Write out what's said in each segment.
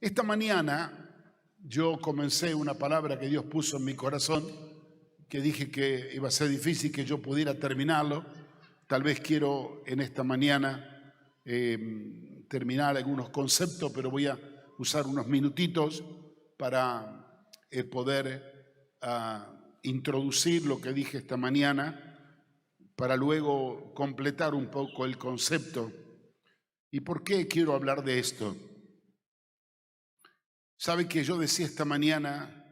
Esta mañana yo comencé una palabra que Dios puso en mi corazón, que dije que iba a ser difícil que yo pudiera terminarlo. Tal vez quiero en esta mañana terminar algunos conceptos, pero voy a usar unos minutitos para poder introducir lo que dije esta mañana, para luego completar un poco el concepto. ¿Y por qué quiero hablar de esto? Sabe que yo decía esta mañana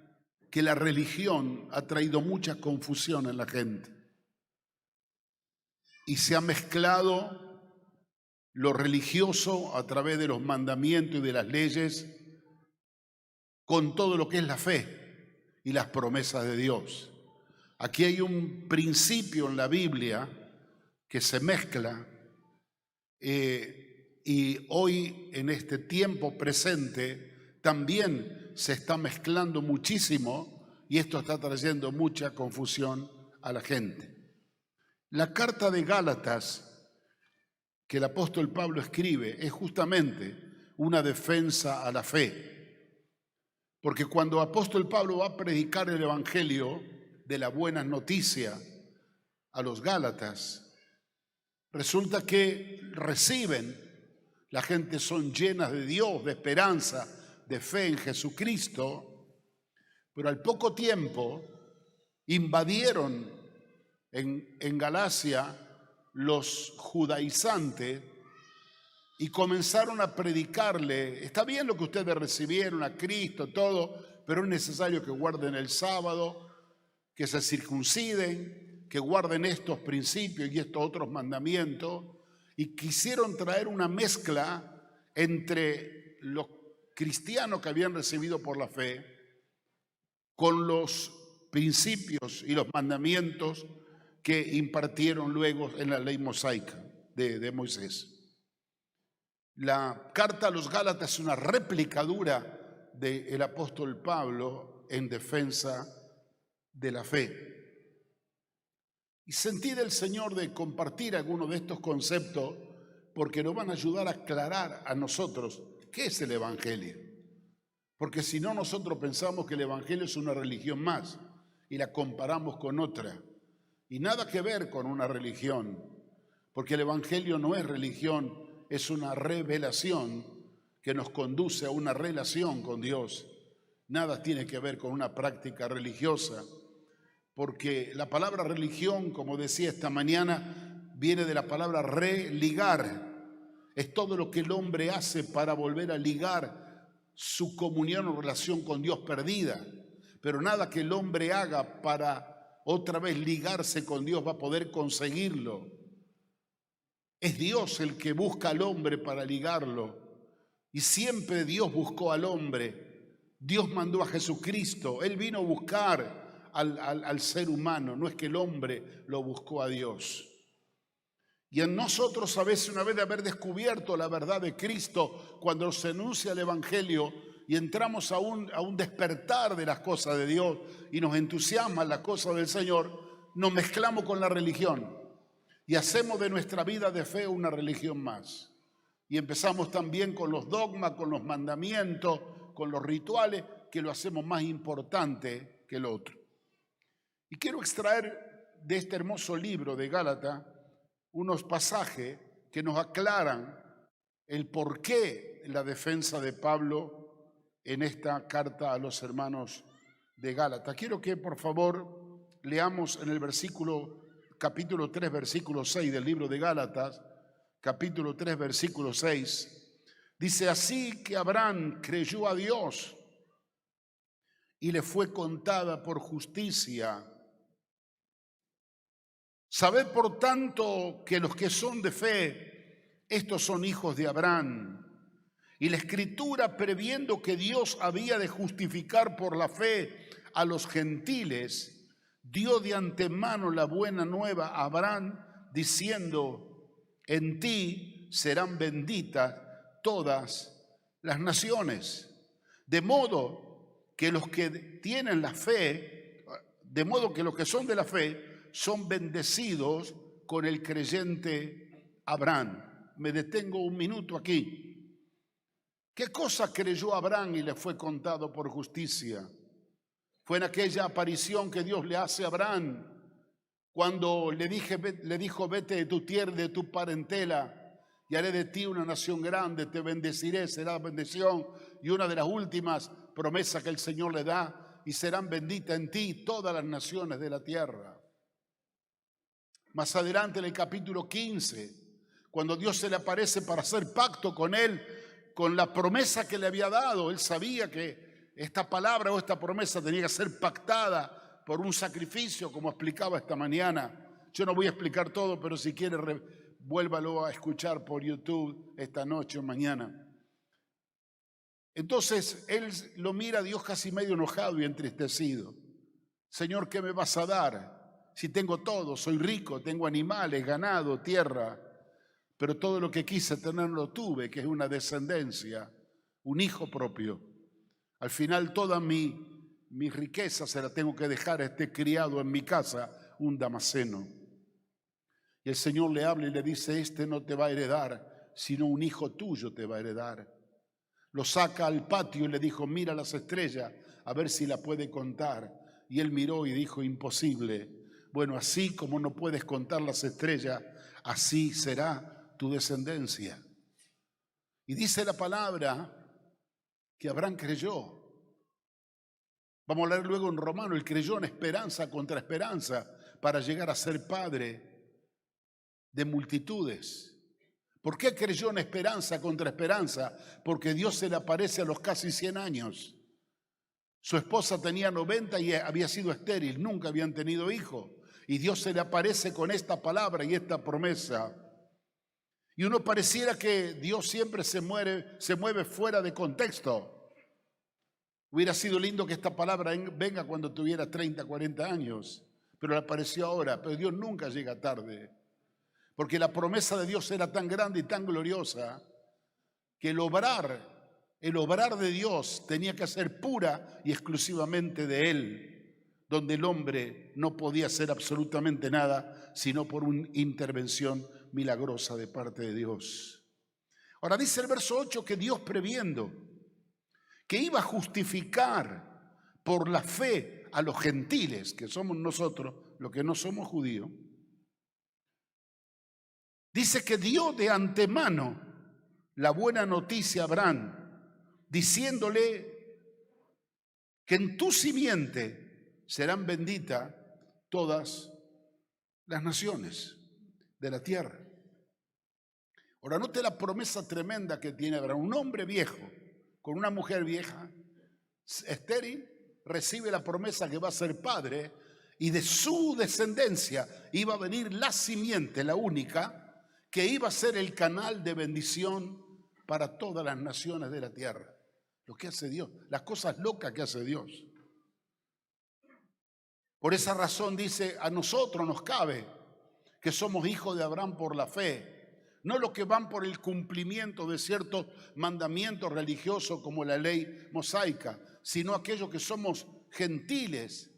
que la religión ha traído mucha confusión en la gente y se ha mezclado lo religioso a través de los mandamientos y de las leyes con todo lo que es la fe y las promesas de Dios. Aquí hay un principio en la Biblia que se mezcla y hoy en este tiempo presente también se está mezclando muchísimo y esto está trayendo mucha confusión a la gente. La carta de Gálatas que el apóstol Pablo escribe es justamente una defensa a la fe. Porque cuando el apóstol Pablo va a predicar el evangelio de la buena noticia a los Gálatas, resulta que reciben, la gente son llenas de Dios, de esperanza, de fe en Jesucristo, pero al poco tiempo invadieron en Galacia los judaizantes y comenzaron a predicarle: está bien lo que ustedes recibieron a Cristo, todo, pero es necesario que guarden el sábado, que se circunciden, que guarden estos principios y estos otros mandamientos, y quisieron traer una mezcla entre los cristianos que habían recibido por la fe con los principios y los mandamientos que impartieron luego en la ley mosaica de Moisés. La carta a los Gálatas es una réplica dura del apóstol Pablo en defensa de la fe. Y sentí del Señor de compartir algunos de estos conceptos porque nos van a ayudar a aclarar a nosotros qué es el Evangelio. Porque si no, nosotros pensamos que el Evangelio es una religión más y la comparamos con otra. Y nada que ver con una religión, porque el Evangelio no es religión, es una revelación que nos conduce a una relación con Dios. Nada tiene que ver con una práctica religiosa, porque la palabra religión, como decía esta mañana, viene de la palabra religar. Es todo lo que el hombre hace para volver a ligar su comunión o relación con Dios perdida. Pero nada que el hombre haga para otra vez ligarse con Dios va a poder conseguirlo. Es Dios el que busca al hombre para ligarlo. Y siempre Dios buscó al hombre. Dios mandó a Jesucristo. Él vino a buscar al ser humano. No es que el hombre lo buscó a Dios. Y en nosotros a veces, una vez de haber descubierto la verdad de Cristo, cuando se anuncia el Evangelio y entramos a un despertar de las cosas de Dios y nos entusiasman las cosas del Señor, nos mezclamos con la religión y hacemos de nuestra vida de fe una religión más. Y empezamos también con los dogmas, con los mandamientos, con los rituales, que lo hacemos más importante que el otro. Y quiero extraer de este hermoso libro de Gálatas unos pasajes que nos aclaran el porqué de la defensa de Pablo en esta carta a los hermanos de Gálatas. Quiero que por favor leamos en el capítulo 3, versículo 6 del libro de Gálatas, capítulo 3, versículo 6. Dice: así que Abraham creyó a Dios y le fue contada por justicia. Sabed por tanto que los que son de fe, estos son hijos de Abraham. Y la Escritura, previendo que Dios había de justificar por la fe a los gentiles, dio de antemano la buena nueva a Abraham, diciendo: en ti serán benditas todas las naciones. De modo que los que tienen la fe, de modo que los que son de la fe, son bendecidos con el creyente Abraham. Me detengo un minuto aquí. ¿Qué cosa creyó Abraham y le fue contado por justicia? Fue en aquella aparición que Dios le hace a Abraham, cuando le dijo, vete de tu tierra, de tu parentela, y haré de ti una nación grande, te bendeciré, será bendición. Y una de las últimas promesas que el Señor le da, y serán benditas en ti todas las naciones de la tierra. Más adelante en el capítulo 15, cuando Dios se le aparece para hacer pacto con él, con la promesa que le había dado, él sabía que esta palabra o esta promesa tenía que ser pactada por un sacrificio, como explicaba esta mañana. Yo no voy a explicar todo, pero si quiere, vuélvalo a escuchar por YouTube esta noche o mañana. Entonces él lo mira a Dios casi medio enojado y entristecido. Señor, ¿qué me vas a dar? Si tengo todo, soy rico, tengo animales, ganado, tierra, pero todo lo que quise tener lo tuve, que es una descendencia, un hijo propio. Al final toda mi riqueza se la tengo que dejar a este criado en mi casa, un damaseno. Y el Señor le habla y le dice, este no te va a heredar, sino un hijo tuyo te va a heredar. Lo saca al patio y le dijo, mira las estrellas, a ver si la puede contar. Y él miró y dijo, imposible. Bueno, así como no puedes contar las estrellas, así será tu descendencia. Y dice la palabra que Abraham creyó. Vamos a leer luego en Romano, él creyó en esperanza contra esperanza para llegar a ser padre de multitudes. ¿Por qué creyó en esperanza contra esperanza? Porque Dios se le aparece a los casi 100 años. Su esposa tenía 90 y había sido estéril, nunca habían tenido hijo. Y Dios se le aparece con esta palabra y esta promesa. Y uno pareciera que Dios siempre se mueve fuera de contexto. Hubiera sido lindo que esta palabra venga cuando tuviera 30, 40 años, pero le apareció ahora. Pero Dios nunca llega tarde. Porque la promesa de Dios era tan grande y tan gloriosa que el obrar de Dios tenía que ser pura y exclusivamente de Él, donde el hombre no podía hacer absolutamente nada, sino por una intervención milagrosa de parte de Dios. Ahora dice el verso 8 que Dios, previendo que iba a justificar por la fe a los gentiles, que somos nosotros, los que no somos judíos, dice que dio de antemano la buena noticia a Abraham, diciéndole que en tu simiente serán benditas todas las naciones de la tierra. Ahora note la promesa tremenda que tiene Abraham. Un hombre viejo con una mujer vieja, estéril, recibe la promesa que va a ser padre y de su descendencia iba a venir la simiente, la única, que iba a ser el canal de bendición para todas las naciones de la tierra. Lo que hace Dios, las cosas locas que hace Dios. Por esa razón dice, a nosotros nos cabe que somos hijos de Abraham por la fe, no los que van por el cumplimiento de ciertos mandamientos religiosos como la ley mosaica, sino aquellos que somos gentiles,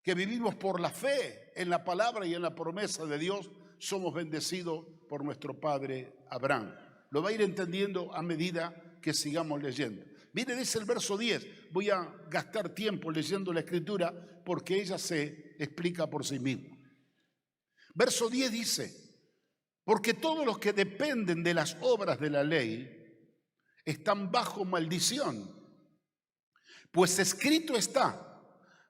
que vivimos por la fe en la palabra y en la promesa de Dios, somos bendecidos por nuestro padre Abraham. Lo va a ir entendiendo a medida que sigamos leyendo. Mire, dice el verso 10, voy a gastar tiempo leyendo la escritura porque ella se explica por sí misma. Verso 10 dice, porque todos los que dependen de las obras de la ley están bajo maldición, pues escrito está,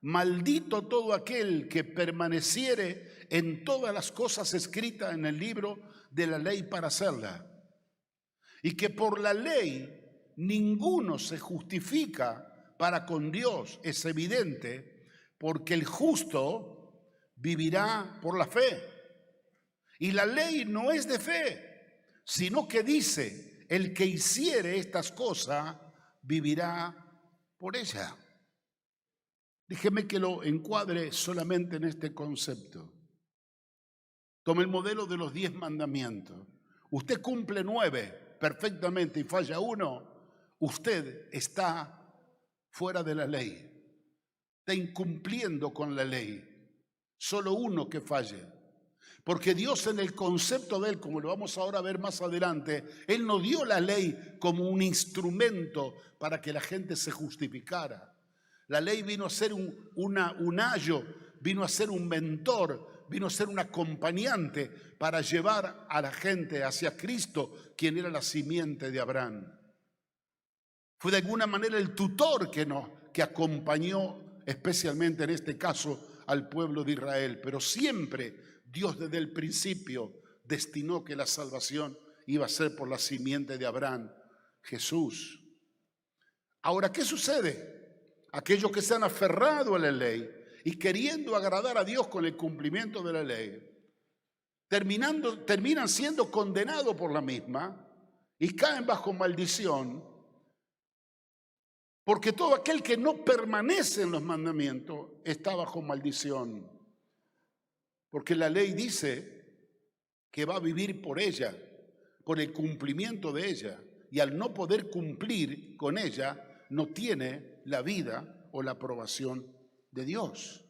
maldito todo aquel que permaneciere en todas las cosas escritas en el libro de la ley para hacerla. Y que por la ley ninguno se justifica para con Dios, es evidente, porque el justo vivirá por la fe. Y la ley no es de fe, sino que dice, el que hiciere estas cosas vivirá por ella. Déjeme que lo encuadre solamente en este concepto. Tome el modelo de los 10 mandamientos. Usted cumple 9 perfectamente y falla uno, usted está fuera de la ley. Está incumpliendo con la ley. Solo uno que falle. Porque Dios, en el concepto de Él, como lo vamos ahora a ver más adelante, Él no dio la ley como un instrumento para que la gente se justificara. La ley vino a ser un ayo, vino a ser un mentor, vino a ser un acompañante para llevar a la gente hacia Cristo, quien era la simiente de Abraham. Fue de alguna manera el tutor que acompañó, especialmente en este caso, al pueblo de Israel. Pero siempre Dios desde el principio destinó que la salvación iba a ser por la simiente de Abraham, Jesús. Ahora, ¿qué sucede? Aquellos que se han aferrado a la ley y queriendo agradar a Dios con el cumplimiento de la ley, terminan siendo condenados por la misma y caen bajo maldición, porque todo aquel que no permanece en los mandamientos está bajo maldición. Porque la ley dice que va a vivir por ella, por el cumplimiento de ella, y al no poder cumplir con ella, no tiene la vida o la aprobación de Dios.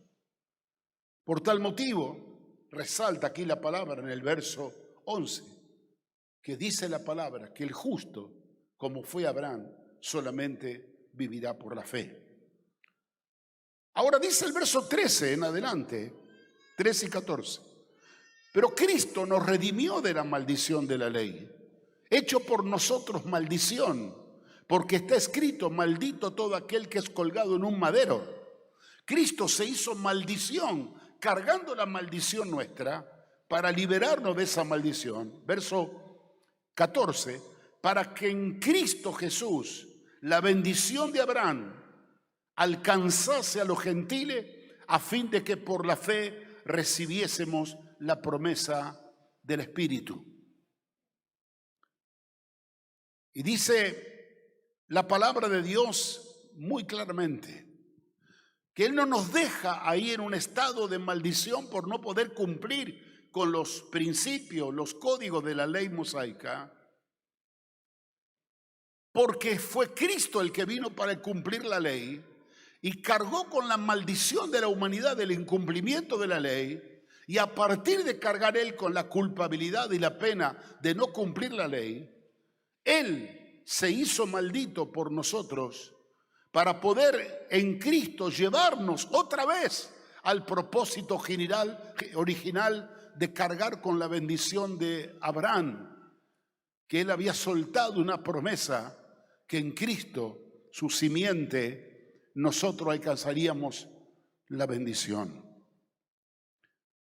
Por tal motivo, resalta aquí la palabra en el verso 11, que dice la palabra que el justo, como fue Abraham, solamente vivirá por la fe. Ahora dice el verso 13 en adelante, 13 y 14. Pero Cristo nos redimió de la maldición de la ley, hecho por nosotros maldición, porque está escrito: maldito todo aquel que es colgado en un madero. Cristo se hizo maldición, cargando la maldición nuestra, para liberarnos de esa maldición. Verso 14, para que en Cristo Jesús la bendición de Abraham alcanzase a los gentiles, a fin de que por la fe recibiésemos la promesa del Espíritu. Y dice la palabra de Dios muy claramente que Él no nos deja ahí en un estado de maldición por no poder cumplir con los principios, los códigos de la ley mosaica, porque fue Cristo el que vino para cumplir la ley y cargó con la maldición de la humanidad del incumplimiento de la ley. Y a partir de cargar Él con la culpabilidad y la pena de no cumplir la ley, Él se hizo maldito por nosotros para poder en Cristo llevarnos otra vez al propósito original de cargar con la bendición de Abraham, que Él había soltado una promesa que en Cristo, su simiente, nosotros alcanzaríamos la bendición.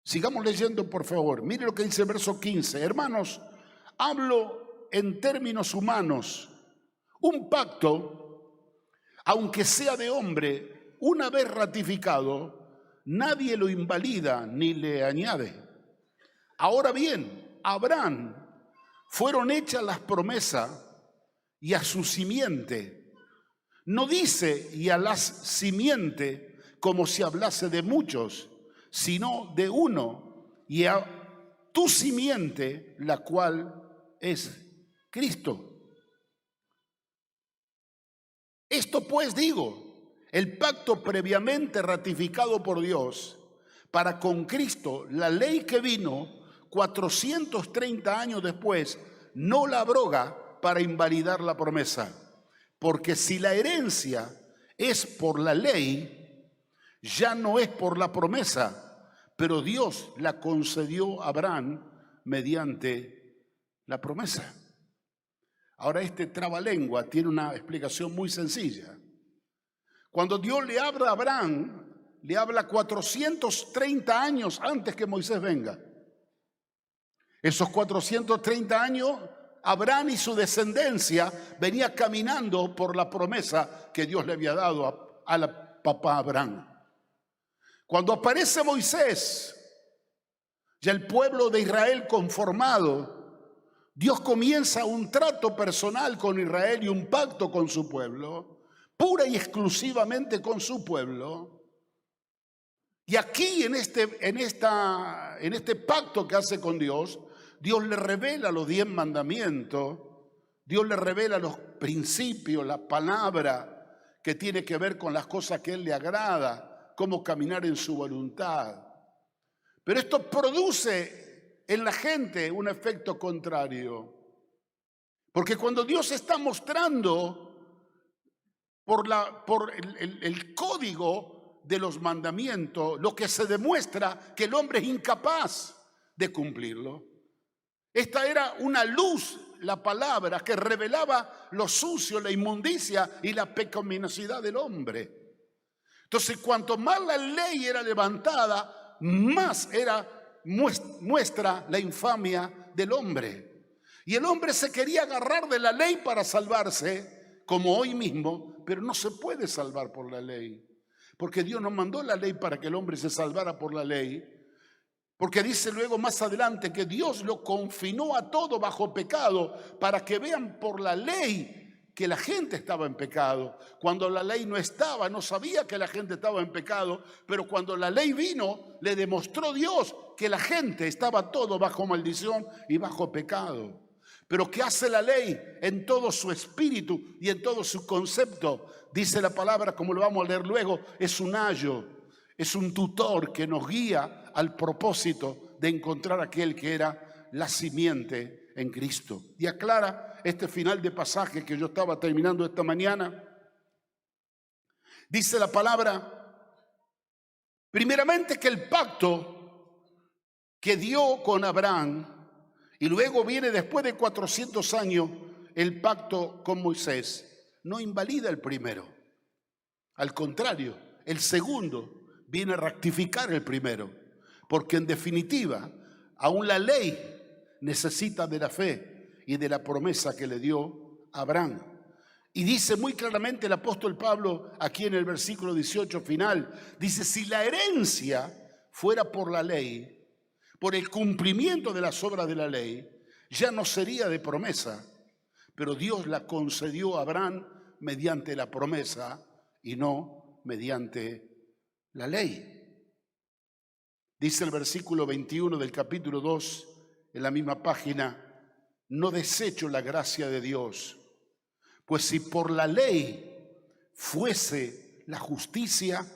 Sigamos leyendo, por favor. Mire lo que dice el verso 15. Hermanos, hablo en términos humanos. Un pacto, aunque sea de hombre, una vez ratificado, nadie lo invalida ni le añade. Ahora bien, a Abraham fueron hechas las promesas y a su simiente. No dice y a las simiente como si hablase de muchos, sino de uno, y a tu simiente, la cual es Cristo. Esto pues digo, el pacto previamente ratificado por Dios para con Cristo, la ley que vino 430 años después, no la abroga para invalidar la promesa. Porque si la herencia es por la ley, ya no es por la promesa, pero Dios la concedió a Abraham mediante la promesa. Ahora este trabalengua tiene una explicación muy sencilla. Cuando Dios le habla a Abraham, le habla 430 años antes que Moisés venga. Esos 430 años, Abraham y su descendencia venía caminando por la promesa que Dios le había dado a la papá Abraham. Cuando aparece Moisés y el pueblo de Israel conformado, Dios comienza un trato personal con Israel y un pacto con su pueblo, pura y exclusivamente con su pueblo. Y aquí en este pacto que hace con Dios, Dios le revela los 10 mandamientos, Dios le revela los principios, la palabra que tiene que ver con las cosas que a Él le agrada, cómo caminar en su voluntad. Pero esto produce en la gente un efecto contrario. Porque cuando Dios está mostrando por el código de los mandamientos, lo que se demuestra que el hombre es incapaz de cumplirlo. Esta era una luz, la palabra, que revelaba lo sucio, la inmundicia y la pecaminosidad del hombre. Entonces, cuanto más la ley era levantada, más muestra la infamia del hombre. Y el hombre se quería agarrar de la ley para salvarse, como hoy mismo, pero no se puede salvar por la ley. Porque Dios no mandó la ley para que el hombre se salvara por la ley. Porque dice luego más adelante que Dios lo confinó a todo bajo pecado para que vean por la ley que la gente estaba en pecado. Cuando la ley no estaba, no sabía que la gente estaba en pecado, pero cuando la ley vino, le demostró Dios que la gente estaba todo bajo maldición y bajo pecado. Pero ¿qué hace la ley en todo su espíritu y en todo su concepto? Dice la palabra, como lo vamos a leer luego, es un ayo, es un tutor que nos guía al propósito de encontrar aquel que era la simiente en Cristo. Y aclara este final de pasaje que yo estaba terminando esta mañana. Dice la palabra, primeramente, que el pacto que dio con Abraham, y luego viene después de 400 años el pacto con Moisés, no invalida el primero. Al contrario, el segundo viene a rectificar el primero, porque en definitiva, aún la ley necesita de la fe y de la promesa que le dio Abraham. Y dice muy claramente el apóstol Pablo aquí en el versículo 18 final, dice, si la herencia fuera por la ley, por el cumplimiento de las obras de la ley, ya no sería de promesa, pero Dios la concedió a Abraham mediante la promesa y no mediante la ley. Dice el versículo 21 del capítulo 2, en la misma página, no desecho la gracia de Dios, pues si por la ley fuese la justicia,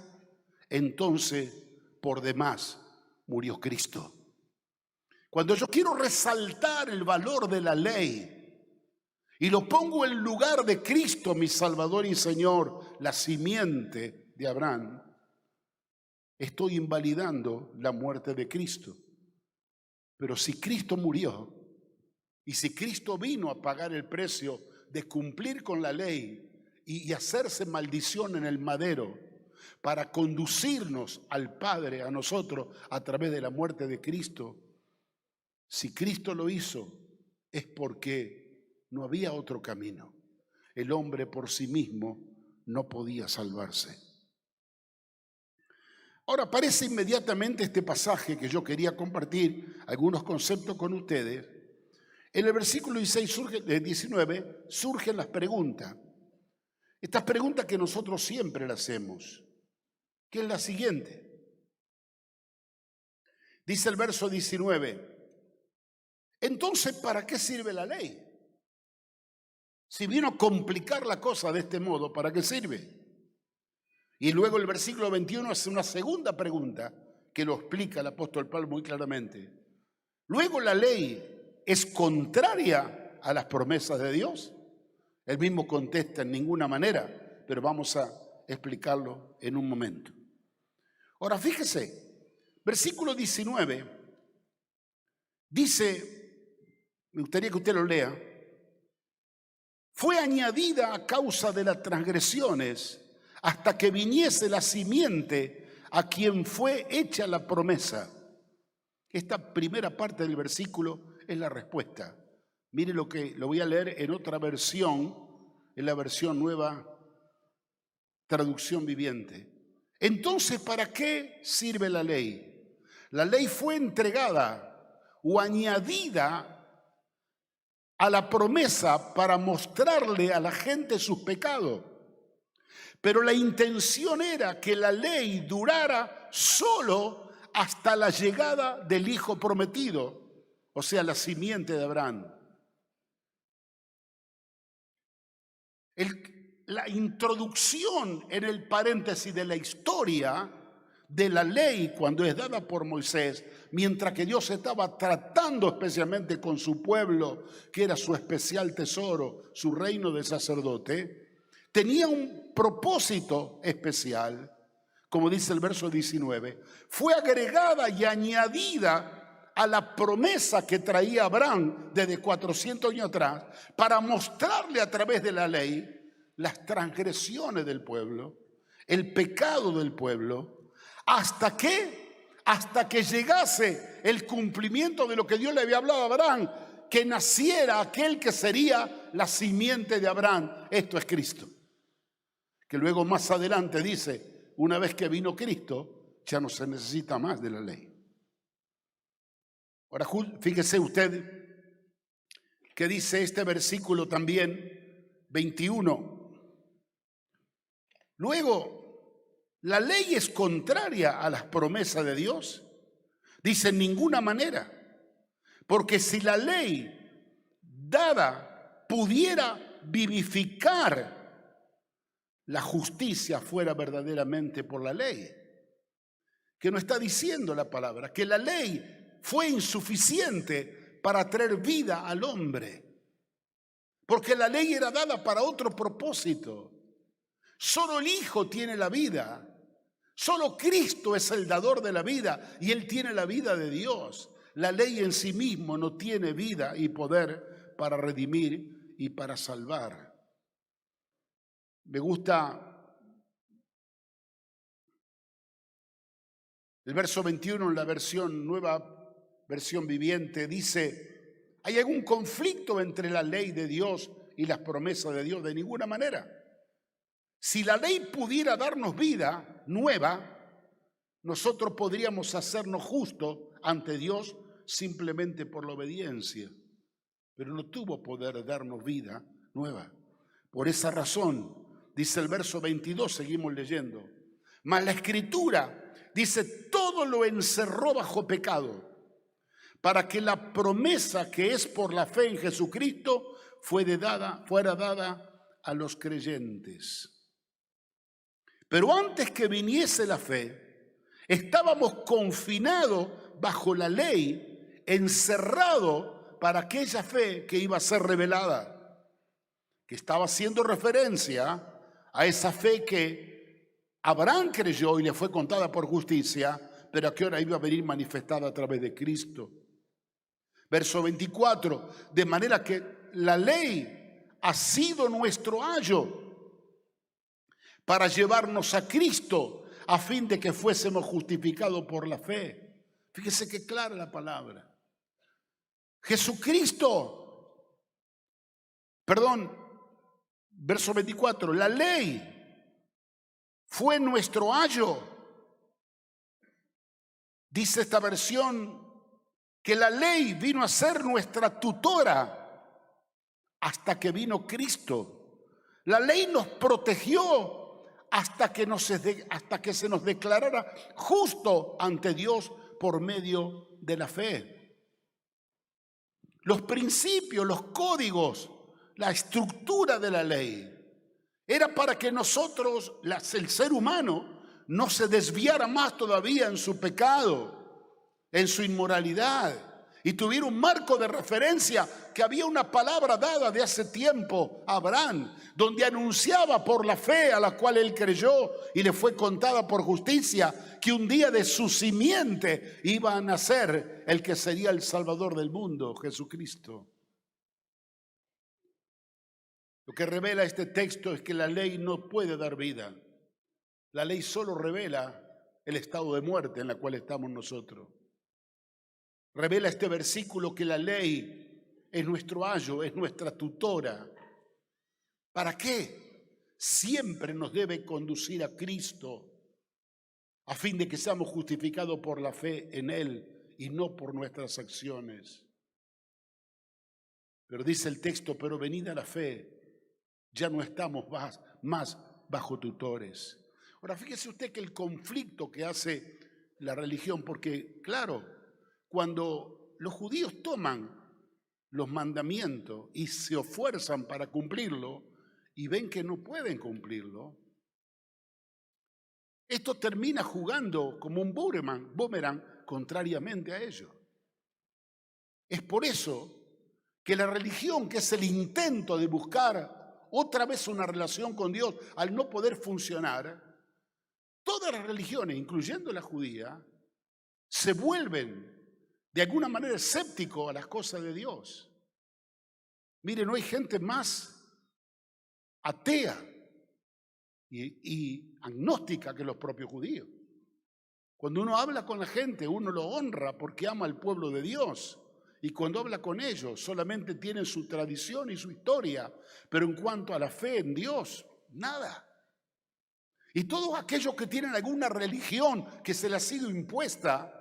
entonces por demás murió Cristo. Cuando yo quiero resaltar el valor de la ley y lo pongo en lugar de Cristo, mi Salvador y Señor, la simiente de Abraham, estoy invalidando la muerte de Cristo. Pero si Cristo murió y si Cristo vino a pagar el precio de cumplir con la ley y hacerse maldición en el madero para conducirnos al Padre, a nosotros, a través de la muerte de Cristo, si Cristo lo hizo es porque no había otro camino. El hombre por sí mismo no podía salvarse. Ahora aparece inmediatamente este pasaje que yo quería compartir, algunos conceptos con ustedes. En el versículo 19 surgen las preguntas. Estas preguntas que nosotros siempre las hacemos, que es la siguiente. Dice el verso 19, entonces, ¿para qué sirve la ley? Si vino a complicar la cosa de este modo, ¿para qué sirve? Y luego el versículo 21 hace una segunda pregunta que lo explica el apóstol Pablo muy claramente. Luego, ¿la ley es contraria a las promesas de Dios? Él mismo contesta, en ninguna manera, pero vamos a explicarlo en un momento. Ahora, fíjese, versículo 19 dice, me gustaría que usted lo lea, fue añadida a causa de las transgresiones hasta que viniese la simiente a quien fue hecha la promesa. Esta primera parte del versículo es la respuesta. Mire lo voy a leer en otra versión, en la versión Nueva Traducción Viviente. Entonces, ¿para qué sirve la ley? La ley fue entregada o añadida a la promesa para mostrarle a la gente sus pecados. Pero la intención era que la ley durara solo hasta la llegada del Hijo prometido, o sea, la simiente de Abraham. La introducción en el paréntesis de la historia de la ley cuando es dada por Moisés, mientras que Dios estaba tratando especialmente con su pueblo, que era su especial tesoro, su reino de sacerdote, tenía un propósito especial. Como dice el verso 19, fue agregada y añadida a la promesa que traía Abraham desde 400 años atrás, para mostrarle a través de la ley las transgresiones del pueblo, el pecado del pueblo, hasta que llegase el cumplimiento de lo que Dios le había hablado a Abraham, que naciera aquel que sería la simiente de Abraham. Esto es Cristo, que luego más adelante dice, una vez que vino Cristo, ya no se necesita más de la ley. Ahora, fíjese usted que dice este versículo también, 21. Luego, ¿la ley es contraria a las promesas de Dios? Dice, en ninguna manera. Porque si la ley dada pudiera vivificar, la justicia fuera verdaderamente por la ley. Que no está diciendo la palabra, que la ley fue insuficiente para traer vida al hombre. Porque la ley era dada para otro propósito. Solo el Hijo tiene la vida. Solo Cristo es el dador de la vida y Él tiene la vida de Dios. La ley en sí mismo no tiene vida y poder para redimir y para salvar. Me gusta el verso 21 en la nueva versión viviente, dice, ¿hay algún conflicto entre la ley de Dios y las promesas de Dios? De ninguna manera. Si la ley pudiera darnos vida nueva, nosotros podríamos hacernos justos ante Dios simplemente por la obediencia, pero no tuvo poder de darnos vida nueva. Por esa razón, dice el verso 22, seguimos leyendo, mas la Escritura dice, todo lo encerró bajo pecado, para que la promesa que es por la fe en Jesucristo fuera dada a los creyentes. Pero antes que viniese la fe, estábamos confinados bajo la ley, encerrados para aquella fe que iba a ser revelada, que estaba haciendo referencia a esa fe que Abraham creyó y le fue contada por justicia, pero que ahora iba a venir manifestada a través de Cristo. Verso 24, de manera que la ley ha sido nuestro ayo para llevarnos a Cristo, a fin de que fuésemos justificados por la fe. Fíjese qué clara la palabra. Verso 24, la ley fue nuestro ayo. Dice esta versión que la ley vino a ser nuestra tutora hasta que vino Cristo. La ley nos protegió hasta que se nos declarara justo ante Dios por medio de la fe. Los principios, los códigos, la estructura de la ley era para que nosotros, el ser humano, no se desviara más todavía en su pecado, en su inmoralidad, y tuviera un marco de referencia, que había una palabra dada de hace tiempo a Abraham, donde anunciaba por la fe a la cual él creyó y le fue contada por justicia, que un día de su simiente iba a nacer el que sería el Salvador del mundo, Jesucristo. Lo que revela este texto es que la ley no puede dar vida. La ley solo revela el estado de muerte en la cual estamos nosotros. Revela este versículo que la ley es nuestro ayo, es nuestra tutora. ¿Para qué? Siempre nos debe conducir a Cristo, a fin de que seamos justificados por la fe en Él y no por nuestras acciones. Pero dice el texto, pero venida la fe, ya no estamos más bajo tutores. Ahora, fíjese usted que el conflicto que hace la religión, porque claro, cuando los judíos toman los mandamientos y se esfuerzan para cumplirlo y ven que no pueden cumplirlo, esto termina jugando como un boomerang contrariamente a ello. Es por eso que la religión, que es el intento de buscar otra vez una relación con Dios, al no poder funcionar, todas las religiones, incluyendo la judía, se vuelven de alguna manera escépticos a las cosas de Dios. Mire, no hay gente más atea y agnóstica que los propios judíos. Cuando uno habla con la gente, uno lo honra porque ama al pueblo de Dios. Y cuando habla con ellos, solamente tienen su tradición y su historia. Pero en cuanto a la fe en Dios, nada. Y todos aquellos que tienen alguna religión que se les ha sido impuesta,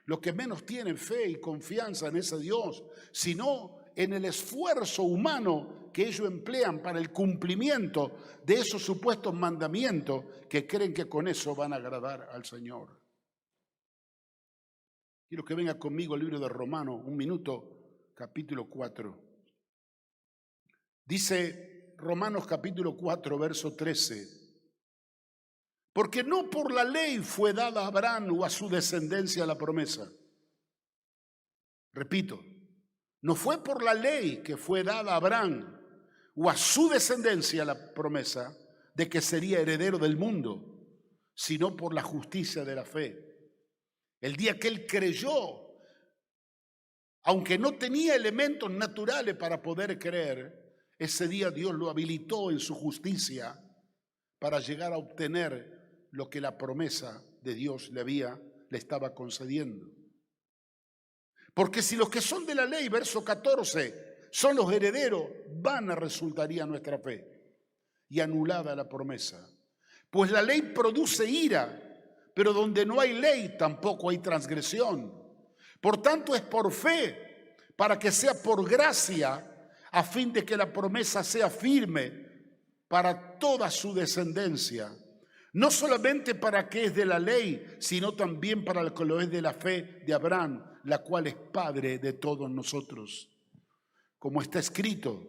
los que menos tienen fe y confianza en ese Dios, sino en el esfuerzo humano que ellos emplean para el cumplimiento de esos supuestos mandamientos, que creen que con eso van a agradar al Señor. Quiero que venga conmigo al libro de Romanos, un minuto, capítulo 4. Dice Romanos capítulo 4, verso 13. Porque no por la ley fue dada a Abraham o a su descendencia la promesa. Repito, no fue por la ley que fue dada a Abraham o a su descendencia la promesa de que sería heredero del mundo, sino por la justicia de la fe. El día que él creyó, aunque no tenía elementos naturales para poder creer, ese día Dios lo habilitó en su justicia para llegar a obtener lo que la promesa de Dios le estaba concediendo. Porque si los que son de la ley, verso 14, son los herederos, vana resultaría nuestra fe y anulada la promesa. Pues la ley produce ira, pero donde no hay ley tampoco hay transgresión. Por tanto es por fe, para que sea por gracia, a fin de que la promesa sea firme para toda su descendencia. No solamente para que es de la ley, sino también para el que lo es de la fe de Abraham, la cual es padre de todos nosotros. Como está escrito,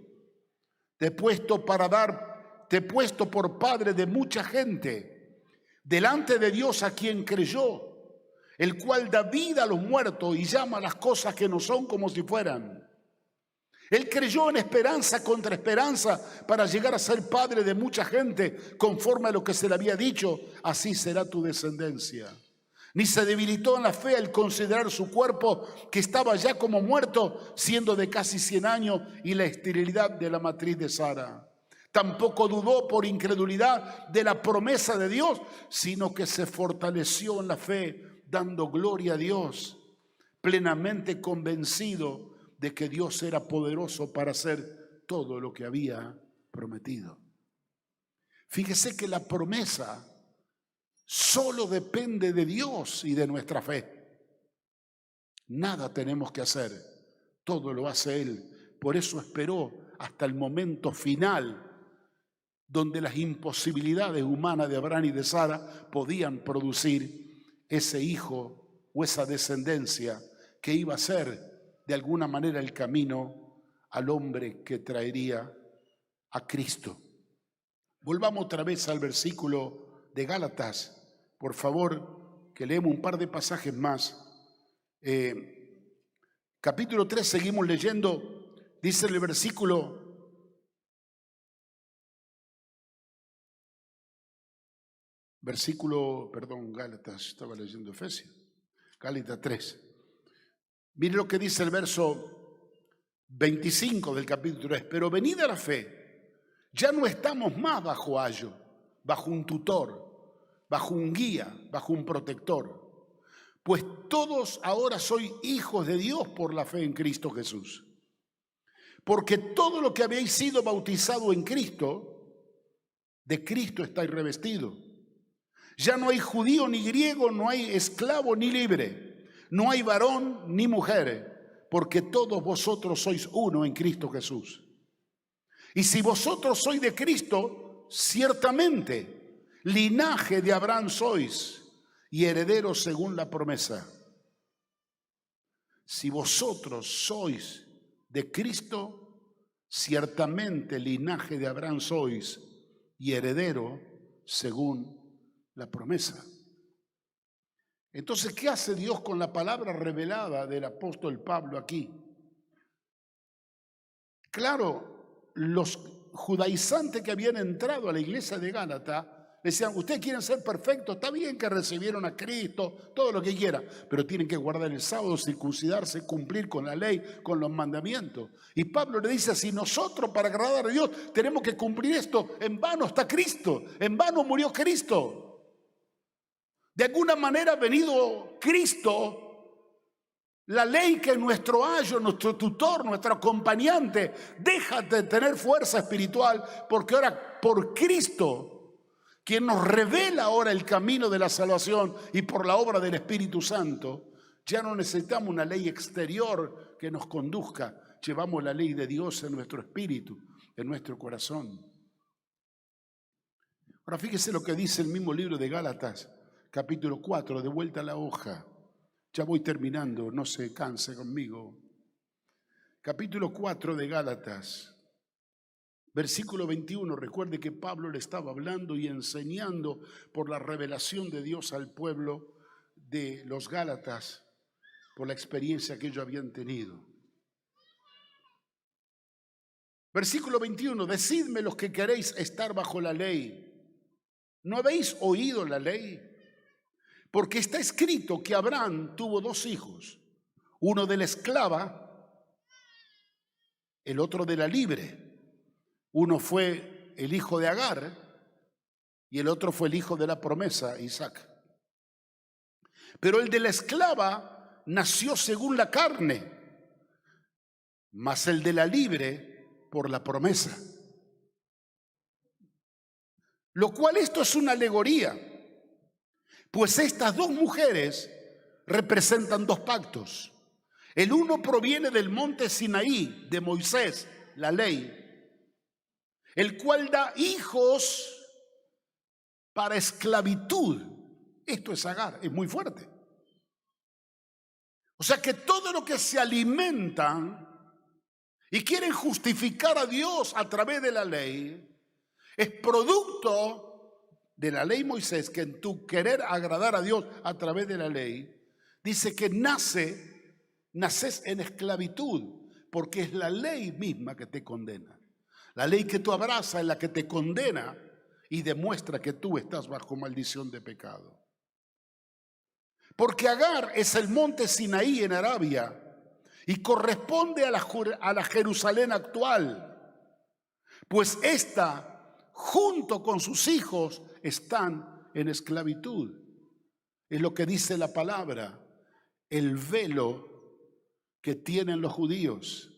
te he puesto por padre de mucha gente, delante de Dios a quien creyó, el cual da vida a los muertos y llama a las cosas que no son como si fueran. Él creyó en esperanza contra esperanza para llegar a ser padre de mucha gente, conforme a lo que se le había dicho, así será tu descendencia. Ni se debilitó en la fe al considerar su cuerpo, que estaba ya como muerto, siendo de casi 100 años, y la esterilidad de la matriz de Sara. Tampoco dudó por incredulidad de la promesa de Dios, sino que se fortaleció en la fe, dando gloria a Dios, plenamente convencido de que Dios era poderoso para hacer todo lo que había prometido. Fíjese que la promesa solo depende de Dios y de nuestra fe. Nada tenemos que hacer, todo lo hace Él. Por eso esperó hasta el momento final, donde las imposibilidades humanas de Abraham y de Sara podían producir ese hijo o esa descendencia que iba a ser de alguna manera el camino al hombre que traería a Cristo. Volvamos otra vez al versículo de Gálatas, por favor, que leemos un par de pasajes más. Capítulo 3, seguimos leyendo, dice el Gálatas, estaba leyendo Efesios, Gálatas 3. Mire lo que dice el verso 25 del capítulo 3. Pero venida la fe, ya no estamos más bajo ayo, bajo un tutor, bajo un guía, bajo un protector. Pues todos ahora sois hijos de Dios por la fe en Cristo Jesús. Porque todo lo que habéis sido bautizado en Cristo, de Cristo estáis revestidos. Ya no hay judío ni griego, no hay esclavo ni libre. No hay varón ni mujer, porque todos vosotros sois uno en Cristo Jesús. Y si vosotros sois de Cristo, ciertamente linaje de Abraham sois y herederos según la promesa. Si vosotros sois de Cristo, ciertamente linaje de Abraham sois y heredero según la promesa. Entonces, ¿qué hace Dios con la palabra revelada del apóstol Pablo aquí? Claro, los judaizantes que habían entrado a la iglesia de Gálatas decían, ustedes quieren ser perfectos, está bien que recibieron a Cristo, todo lo que quieran, pero tienen que guardar el sábado, circuncidarse, cumplir con la ley, con los mandamientos. Y Pablo le dice, si nosotros para agradar a Dios tenemos que cumplir esto, en vano está Cristo, en vano murió Cristo. De alguna manera ha venido Cristo, la ley que es nuestro ayo, nuestro tutor, nuestro acompañante, deja de tener fuerza espiritual porque ahora por Cristo, quien nos revela ahora el camino de la salvación y por la obra del Espíritu Santo, ya no necesitamos una ley exterior que nos conduzca, llevamos la ley de Dios en nuestro espíritu, en nuestro corazón. Ahora fíjese lo que dice el mismo libro de Gálatas, capítulo 4, de vuelta a la hoja. Ya voy terminando, no se canse conmigo. Capítulo 4 de Gálatas, versículo 21. Recuerde que Pablo le estaba hablando y enseñando por la revelación de Dios al pueblo de los Gálatas, por la experiencia que ellos habían tenido. Versículo 21. Decidme los que queréis estar bajo la ley. ¿No habéis oído la ley? Porque está escrito que Abraham tuvo dos hijos, uno de la esclava, el otro de la libre. Uno fue el hijo de Agar y el otro fue el hijo de la promesa, Isaac. Pero el de la esclava nació según la carne, mas el de la libre por la promesa. Lo cual esto es una alegoría. Pues estas dos mujeres representan dos pactos. El uno proviene del monte Sinaí, de Moisés, la ley, el cual da hijos para esclavitud. Esto es Agar, es muy fuerte. O sea que todo lo que se alimentan y quieren justificar a Dios a través de la ley es producto de la ley Moisés, que en tu querer agradar a Dios a través de la ley, dice que naces en esclavitud, porque es la ley misma que te condena. La ley que tú abrazas es la que te condena y demuestra que tú estás bajo maldición de pecado. Porque Agar es el monte Sinaí en Arabia y corresponde a la Jerusalén actual, pues esta junto con sus hijos están en esclavitud. Es lo que dice la palabra, el velo que tienen los judíos.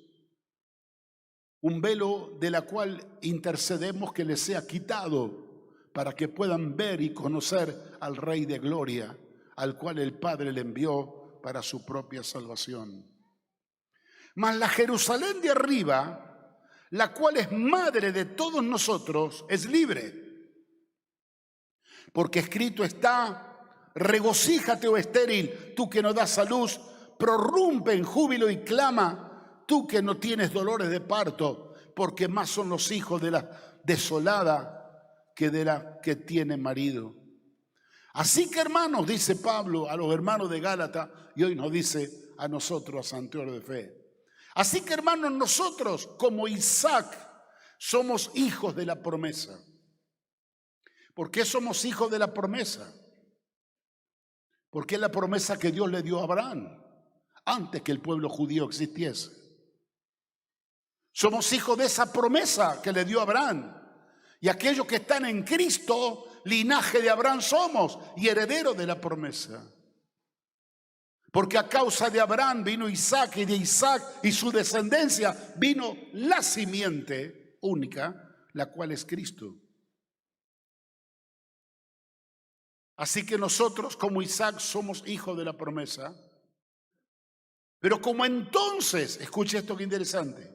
Un velo de la cual intercedemos que les sea quitado para que puedan ver y conocer al Rey de Gloria, al cual el Padre le envió para su propia salvación. Mas la Jerusalén de arriba, la cual es madre de todos nosotros, es libre. Porque escrito está, regocíjate, oh estéril, tú que no das a luz, prorrumpe en júbilo y clama, tú que no tienes dolores de parto, porque más son los hijos de la desolada que de la que tiene marido. Así que hermanos, dice Pablo a los hermanos de Gálatas, y hoy nos dice a nosotros, a Santiago de Fe. Así que hermanos, nosotros como Isaac somos hijos de la promesa. ¿Por qué somos hijos de la promesa? Porque es la promesa que Dios le dio a Abraham antes que el pueblo judío existiese. Somos hijos de esa promesa que le dio a Abraham. Y aquellos que están en Cristo, linaje de Abraham somos y herederos de la promesa. Porque a causa de Abraham vino Isaac y de Isaac y su descendencia vino la simiente única, la cual es Cristo. Así que nosotros como Isaac somos hijos de la promesa. Pero como entonces, escuche esto que interesante,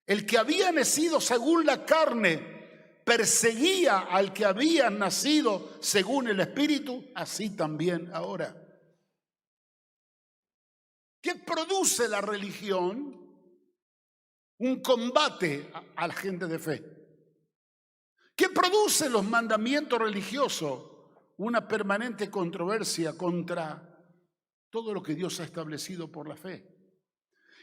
el que había nacido según la carne perseguía al que había nacido según el Espíritu, así también ahora. ¿Qué produce la religión? Un combate a la gente de fe. ¿Qué produce los mandamientos religiosos? una permanente controversia contra todo lo que Dios ha establecido por la fe.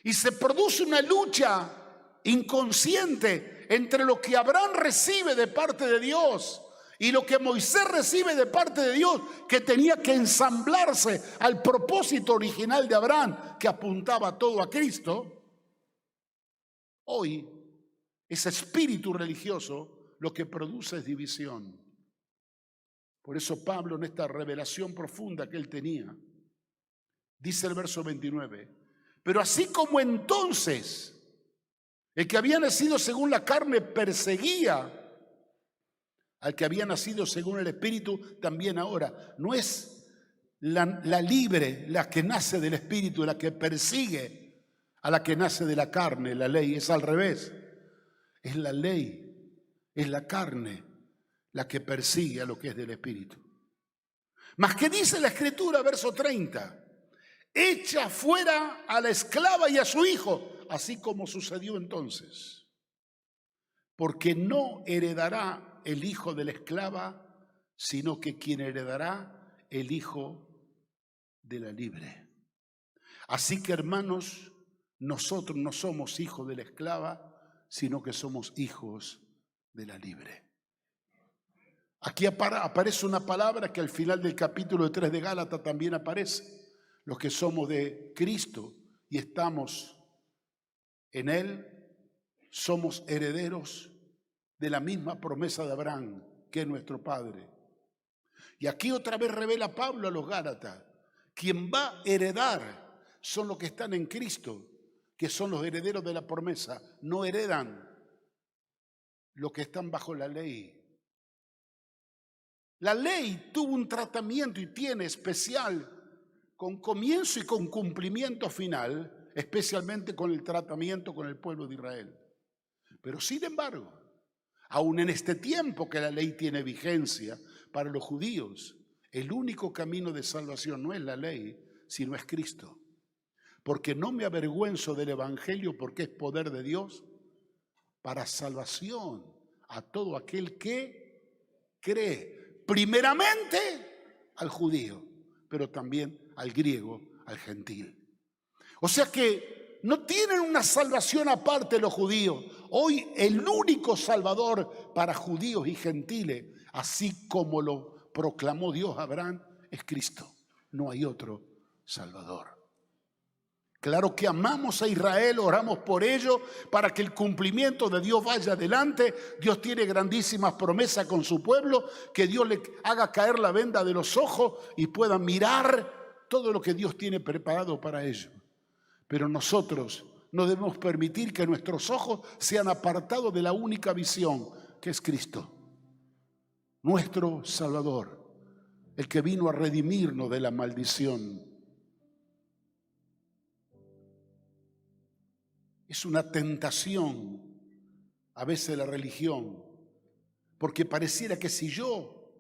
Y se produce una lucha inconsciente entre lo que Abraham recibe de parte de Dios y lo que Moisés recibe de parte de Dios, que tenía que ensamblarse al propósito original de Abraham, que apuntaba todo a Cristo. Hoy, ese espíritu religioso lo que produce es división. Por eso Pablo, en esta revelación profunda que él tenía, dice el verso 29, pero así como entonces el que había nacido según la carne perseguía al que había nacido según el Espíritu, también ahora. No es la libre, la que nace del Espíritu, la que persigue a la que nace de la carne, la ley. Es al revés. Es la ley, es la carne la que persigue a lo que es del Espíritu. Mas que dice la Escritura, verso 30, echa fuera a la esclava y a su hijo, así como sucedió entonces. Porque no heredará el hijo de la esclava, sino que quien heredará el hijo de la libre. Así que, hermanos, nosotros no somos hijos de la esclava, sino que somos hijos de la libre. Aquí aparece una palabra que al final del capítulo 3 de Gálatas también aparece. Los que somos de Cristo y estamos en Él, somos herederos de la misma promesa de Abraham, que es nuestro Padre. Y aquí otra vez revela Pablo a los Gálatas, quien va a heredar son los que están en Cristo, que son los herederos de la promesa, no heredan los que están bajo la ley. La ley tuvo un tratamiento y tiene especial con comienzo y con cumplimiento final, especialmente con el tratamiento con el pueblo de Israel. Pero sin embargo, aún en este tiempo que la ley tiene vigencia para los judíos, el único camino de salvación no es la ley, sino es Cristo. Porque no me avergüenzo del Evangelio, porque es poder de Dios para salvación a todo aquel que cree, primeramente al judío, pero también al griego, al gentil. O sea que no tienen una salvación aparte los judíos. Hoy el único salvador para judíos y gentiles, así como lo proclamó Dios a Abraham, es Cristo. No hay otro salvador. Claro que amamos a Israel, oramos por ello, para que el cumplimiento de Dios vaya adelante. Dios tiene grandísimas promesas con su pueblo, que Dios le haga caer la venda de los ojos y pueda mirar todo lo que Dios tiene preparado para ellos. Pero nosotros no debemos permitir que nuestros ojos sean apartados de la única visión, que es Cristo, nuestro Salvador, el que vino a redimirnos de la maldición. Es una tentación a veces la religión, porque pareciera que si yo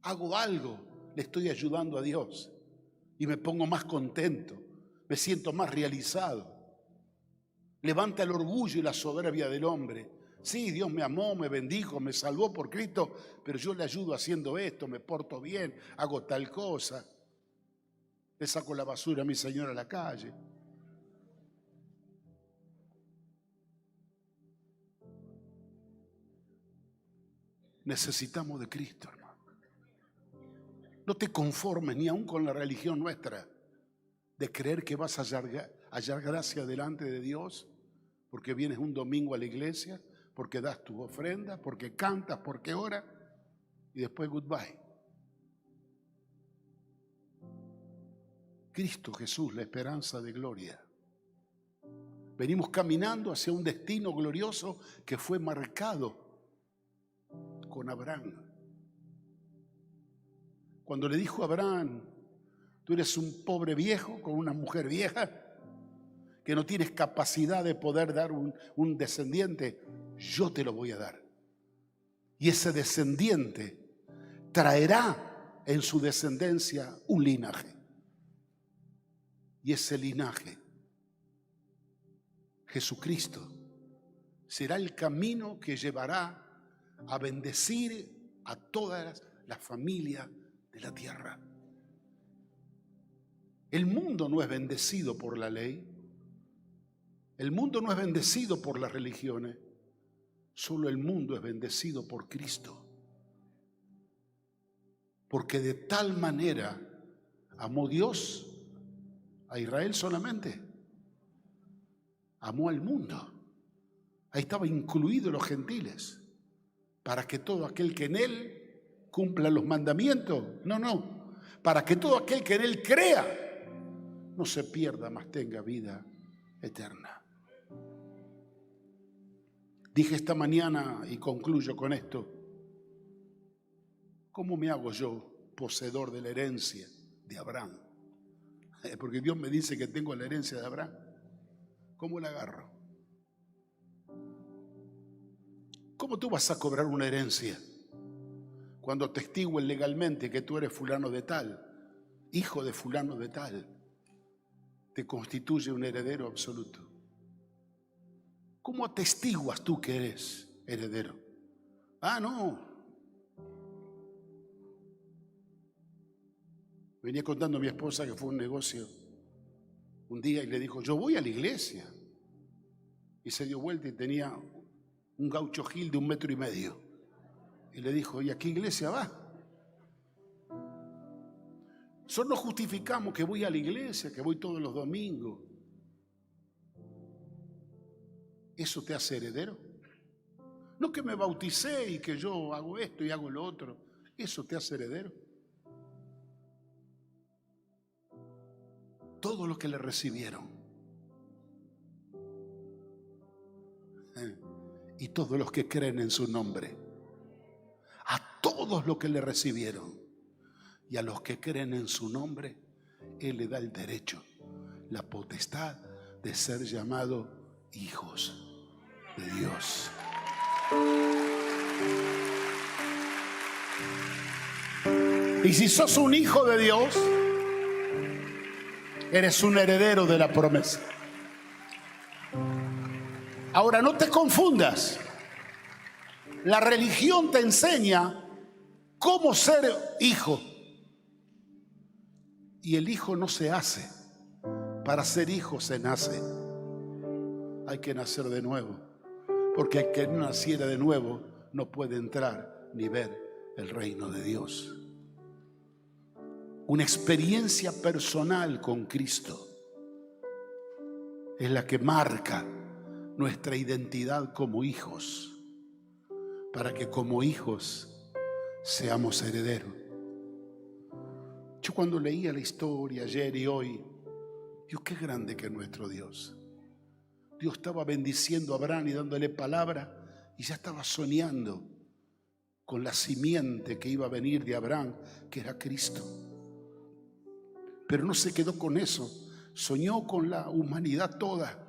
hago algo, le estoy ayudando a Dios y me pongo más contento, me siento más realizado. Levanta el orgullo y la soberbia del hombre. Sí, Dios me amó, me bendijo, me salvó por Cristo, pero yo le ayudo haciendo esto, me porto bien, hago tal cosa. Le saco la basura a mi señora a la calle. Necesitamos de Cristo, hermano. No te conformes ni aún con la religión nuestra de creer que vas a hallar gracia delante de Dios porque vienes un domingo a la iglesia, porque das tu ofrenda, porque cantas, porque oras y después goodbye. Cristo Jesús, la esperanza de gloria. Venimos caminando hacia un destino glorioso que fue marcado con Abraham. Cuando le dijo a Abraham, tú eres un pobre viejo con una mujer vieja, que no tienes capacidad de poder dar un descendiente, yo te lo voy a dar. Y ese descendiente traerá en su descendencia un linaje. Y ese linaje, Jesucristo, será el camino que llevará a bendecir a todas las familias de la tierra. El mundo no es bendecido por la ley. El mundo no es bendecido por las religiones. Solo el mundo es bendecido por Cristo. Porque de tal manera amó Dios a Israel solamente. Amó al mundo. Ahí estaba incluido los gentiles. Para que todo aquel que en Él cumpla los mandamientos. No. Para que todo aquel que en Él crea no se pierda, mas tenga vida eterna. Dije esta mañana, y concluyo con esto: ¿cómo me hago yo poseedor de la herencia de Abraham? Porque Dios me dice que tengo la herencia de Abraham. ¿Cómo la agarro? ¿Cómo tú vas a cobrar una herencia cuando testiguen legalmente que tú eres fulano de tal, hijo de fulano de tal? Te constituye un heredero absoluto. ¿Cómo atestiguas tú que eres heredero? No. Venía contando a mi esposa que fue un negocio un día y le dijo: yo voy a la iglesia. Y se dio vuelta y tenía un gaucho gil de 1,5 metros. Y le dijo: ¿y a qué iglesia va? Solo nos justificamos que voy a la iglesia, que voy todos los domingos. ¿Eso te hace heredero? No que me bauticé y que yo hago esto y hago lo otro. ¿Eso te hace heredero? Todos los que le recibieron y todos los que creen en su nombre, a todos los que le recibieron y a los que creen en su nombre, Él le da el derecho, la potestad de ser llamados hijos de Dios. Y si sos un hijo de Dios, eres un heredero de la promesa. Ahora, no te confundas. La religión te enseña cómo ser hijo. Y el hijo no se hace. Para ser hijo se nace. Hay que nacer de nuevo. Porque el que no naciera de nuevo no puede entrar ni ver el reino de Dios. Una experiencia personal con Cristo es la que marca nuestra identidad como hijos, para que como hijos seamos herederos. Yo cuando leía la historia ayer y hoy, Dios, qué grande que es nuestro Dios. Dios estaba bendiciendo a Abraham y dándole palabra, y ya estaba soñando con la simiente que iba a venir de Abraham, que era Cristo. Pero no se quedó con eso, soñó con la humanidad toda,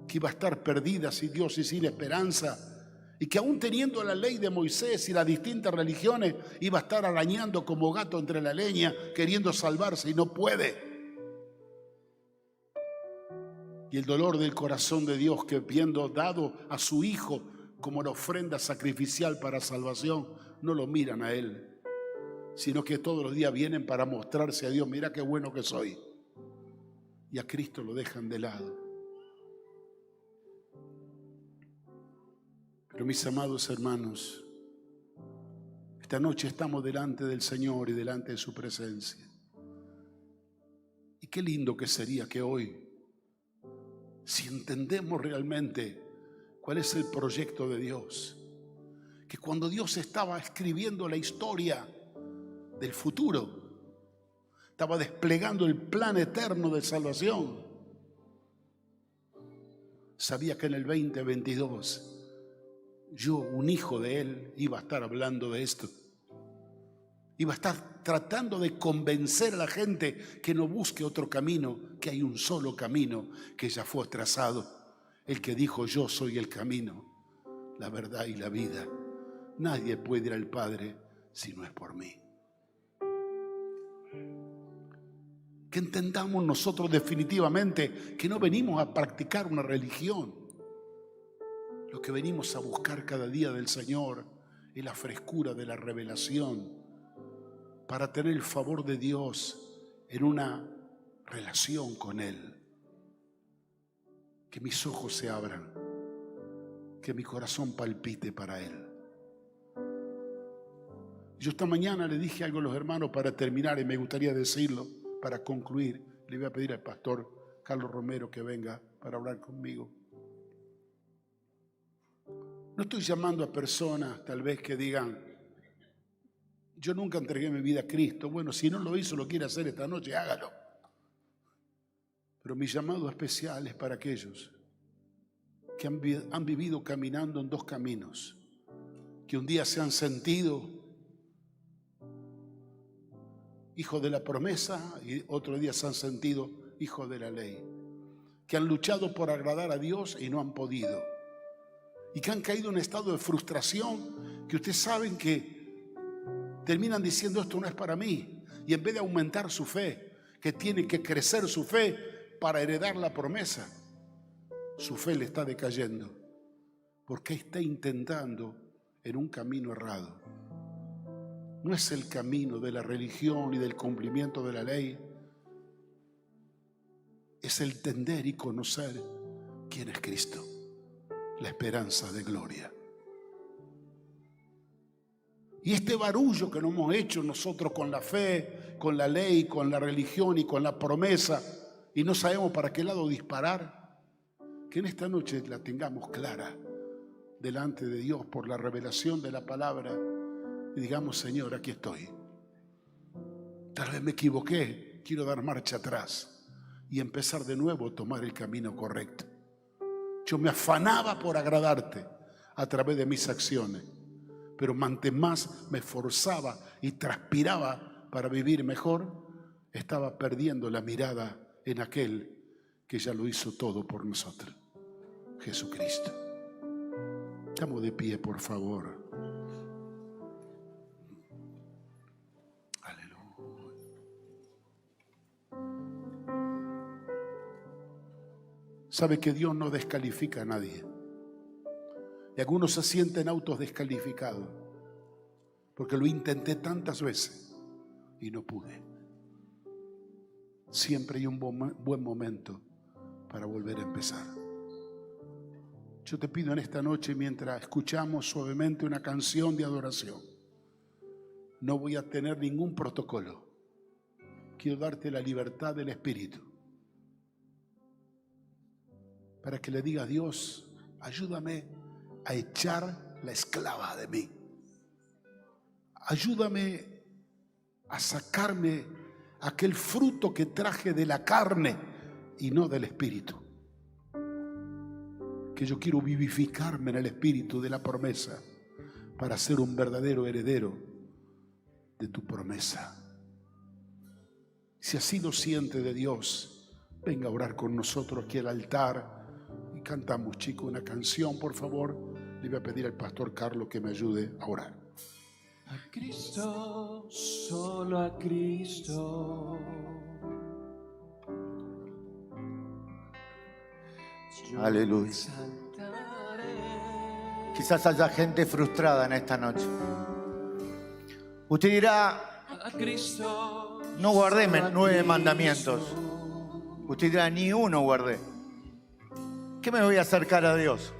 que iba a estar perdida sin Dios y sin esperanza, y que aún teniendo la ley de Moisés y las distintas religiones, iba a estar arañando como gato entre la leña, queriendo salvarse y no puede. Y el dolor del corazón de Dios, que viendo dado a su Hijo como la ofrenda sacrificial para salvación, no lo miran a Él, sino que todos los días vienen para mostrarse a Dios: mira qué bueno que soy. Y a Cristo lo dejan de lado. Pero mis amados hermanos, esta noche estamos delante del Señor y delante de su presencia. Y qué lindo que sería que hoy, si entendemos realmente cuál es el proyecto de Dios, que cuando Dios estaba escribiendo la historia del futuro, estaba desplegando el plan eterno de salvación, sabía que en el 2022 yo, un hijo de Él, iba a estar hablando de esto. Iba a estar tratando de convencer a la gente que no busque otro camino, que hay un solo camino que ya fue trazado. El que dijo: yo soy el camino, la verdad y la vida. Nadie puede ir al Padre si no es por mí. Que entendamos nosotros definitivamente que no venimos a practicar una religión. Lo que venimos a buscar cada día del Señor es la frescura de la revelación, para tener el favor de Dios en una relación con Él. Que mis ojos se abran, que mi corazón palpite para Él. Yo esta mañana le dije algo a los hermanos para terminar, y me gustaría decirlo para concluir. Le voy a pedir al pastor Carlos Romero que venga para hablar conmigo. No estoy llamando a personas tal vez que digan: yo nunca entregué mi vida a Cristo. Bueno, si no lo hizo, lo quiere hacer esta noche, hágalo. Pero mi llamado especial es para aquellos que han vivido caminando en dos caminos, que un día se han sentido hijos de la promesa y otro día se han sentido hijos de la ley, que han luchado por agradar a Dios y no han podido, y que han caído en un estado de frustración que ustedes saben que terminan diciendo: esto no es para mí, y en vez de aumentar su fe, que tiene que crecer su fe para heredar la promesa, su fe le está decayendo porque está intentando en un camino errado. No es el camino de la religión y del cumplimiento de la ley, es el entender y conocer quién es Cristo, la esperanza de gloria. Y este barullo que nos hemos hecho nosotros con la fe, con la ley, con la religión y con la promesa, y no sabemos para qué lado disparar, que en esta noche la tengamos clara delante de Dios por la revelación de la palabra y digamos: Señor, aquí estoy. Tal vez me equivoqué, quiero dar marcha atrás y empezar de nuevo a tomar el camino correcto. Yo me afanaba por agradarte a través de mis acciones, pero cuanto más me esforzaba y transpiraba para vivir mejor, estaba perdiendo la mirada en aquel que ya lo hizo todo por nosotros, Jesucristo. Estamos de pie, por favor. Aleluya. Sabe que Dios no descalifica a nadie. Y algunos se sienten autodescalificados porque lo intenté tantas veces y no pude. Siempre hay un buen momento para volver a empezar. Yo te pido en esta noche, mientras escuchamos suavemente una canción de adoración, no voy a tener ningún protocolo. Quiero darte la libertad del Espíritu para que le diga a Dios: ayúdame a echar la esclava de mí. Ayúdame a sacarme aquel fruto que traje de la carne y no del Espíritu. Que yo quiero vivificarme en el Espíritu de la promesa para ser un verdadero heredero de tu promesa. Si así lo siente de Dios, venga a orar con nosotros aquí al altar y cantamos, chicos, una canción, por favor. Le voy a pedir al pastor Carlos que me ayude a orar. A Cristo, solo a Cristo. Aleluya. Quizás haya gente frustrada en esta noche. Usted dirá: no guardé 9 mandamientos. Usted dirá: ni uno guardé. ¿Qué me voy a acercar a Dios?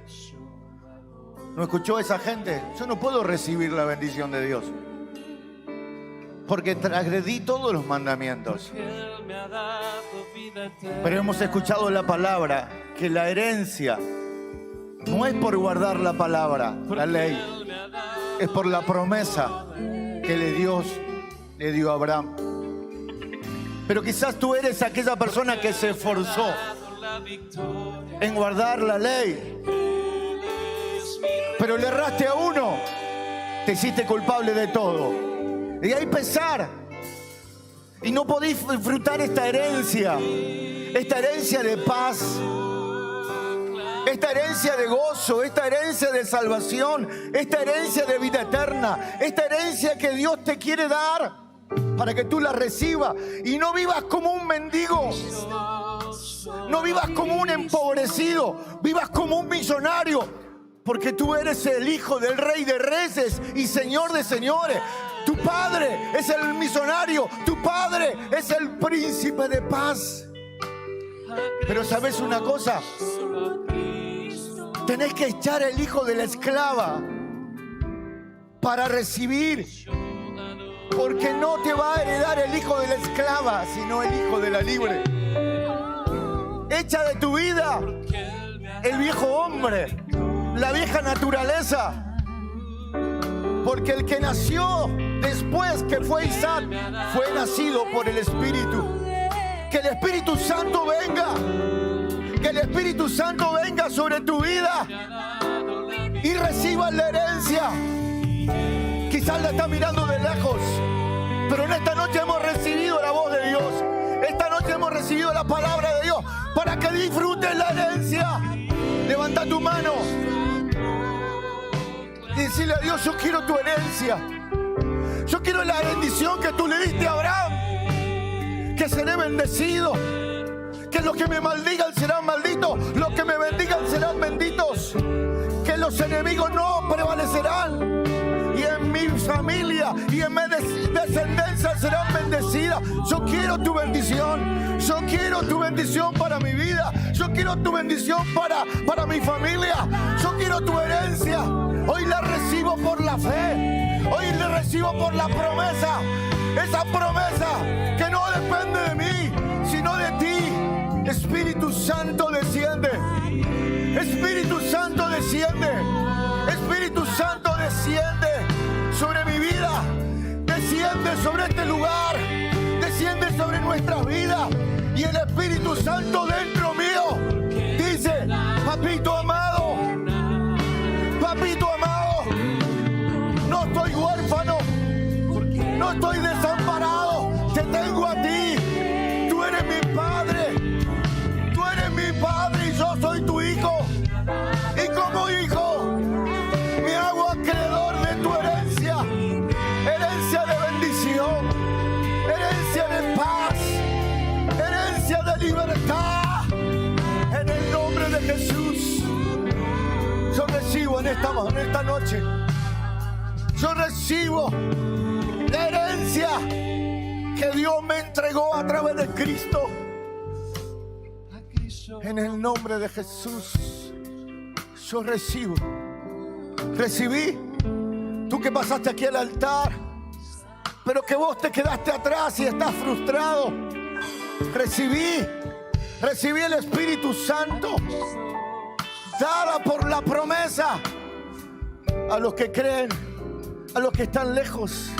¿No escuchó esa gente? Yo no puedo recibir la bendición de Dios porque transgredí todos los mandamientos. Pero hemos escuchado la palabra, que la herencia no es por guardar la palabra, la ley, es por la promesa que Dios le dio a Abraham. Pero quizás tú eres aquella persona que se esforzó en guardar la ley, pero le erraste a uno, te hiciste culpable de todo. Y hay pesar. Y no podéis disfrutar esta herencia de paz, esta herencia de gozo, esta herencia de salvación, esta herencia de vida eterna, esta herencia que Dios te quiere dar para que tú la recibas y no vivas como un mendigo. No vivas como un empobrecido, vivas como un millonario, porque tú eres el hijo del Rey de Reyes y Señor de Señores. Tu padre es el misionario. Tu padre es el príncipe de paz. Pero ¿sabes una cosa? Tenés que echar el hijo de la esclava para recibir. Porque no te va a heredar el hijo de la esclava, sino el hijo de la libre. Echa de tu vida el viejo hombre, la vieja naturaleza. Porque el que nació después que fue Isaac fue nacido por el Espíritu. Que el Espíritu Santo venga. Que el Espíritu Santo venga sobre tu vida y reciba la herencia. Quizás la estás mirando de lejos, pero en esta noche hemos recibido la voz de Dios. Esta noche hemos recibido la palabra de Dios para que disfrutes la herencia. Levanta tu mano y decirle a Dios: yo quiero tu herencia. Yo quiero la bendición que tú le diste a Abraham. Que seré bendecido. Que los que me maldigan serán malditos. Los que me bendigan serán benditos. Que los enemigos no prevalecerán. Y en mi familia y en mi descendencia serán bendecidas. Yo quiero tu bendición. Yo quiero tu bendición para mi vida. Yo quiero tu bendición para mi familia. Yo quiero tu herencia. Hoy la recibo por la fe. Hoy la recibo por la promesa. Esa promesa que no depende de mí, sino de ti. Espíritu Santo desciende. Espíritu Santo desciende. Espíritu Santo desciende sobre mi vida. Desciende sobre este lugar. Desciende sobre nuestras vidas. Y el Espíritu Santo dentro mío dice: papito amado, papito amado, no estoy huérfano, no estoy desamparado, te tengo a ti. Tú eres mi padre, tú eres mi padre y yo soy tu hijo. Y como hijo me hago acreedor de tu herencia, herencia de bendición, herencia de paz, herencia de libertad. En el nombre de Jesús, yo recibo en esta noche, yo recibo la herencia que Dios me entregó a través de Cristo. En el nombre de Jesús, yo recibo. Recibí. Tú que pasaste aquí al altar, pero que vos te quedaste atrás y estás frustrado. Recibí el Espíritu Santo, dada por la promesa a los que creen, a los que están lejos,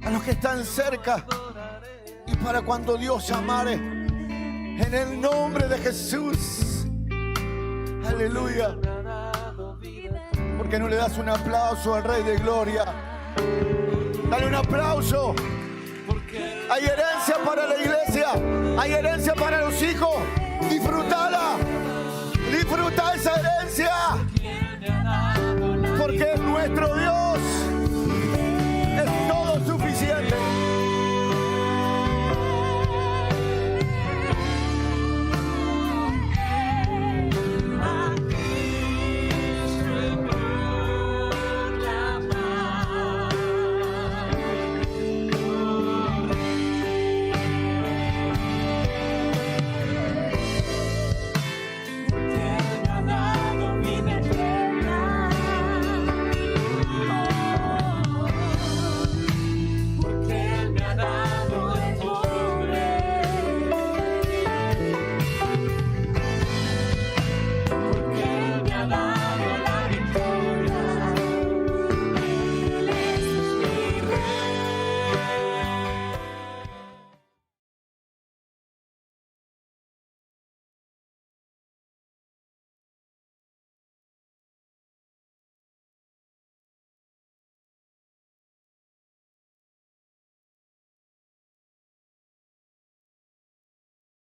a los que están cerca, y para cuando Dios llamare, en el nombre de Jesús. Aleluya. ¿Por qué no le das un aplauso al Rey de Gloria? Dale un aplauso. Hay herencia para la iglesia, hay herencia para los hijos. Disfrútala, disfruta esa herencia, porque es nuestro Dios.